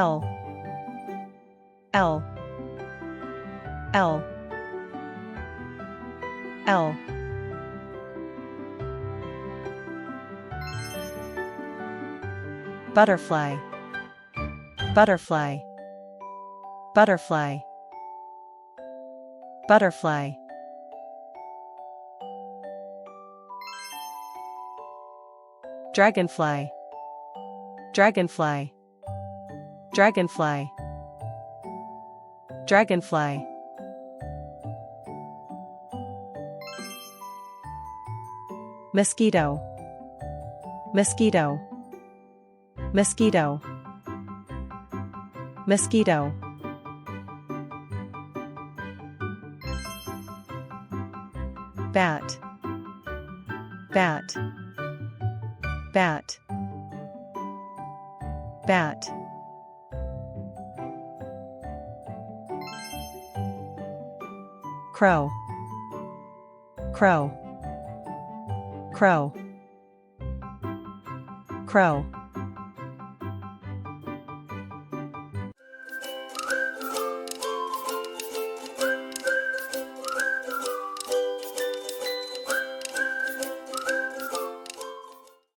L L L L Butterfly Butterfly Butterfly Butterfly Dragonfly Dragonfly Dragonfly Dragonfly Mosquito Mosquito Mosquito Mosquito Bat Bat Bat Bat Crow Crow Crow Crow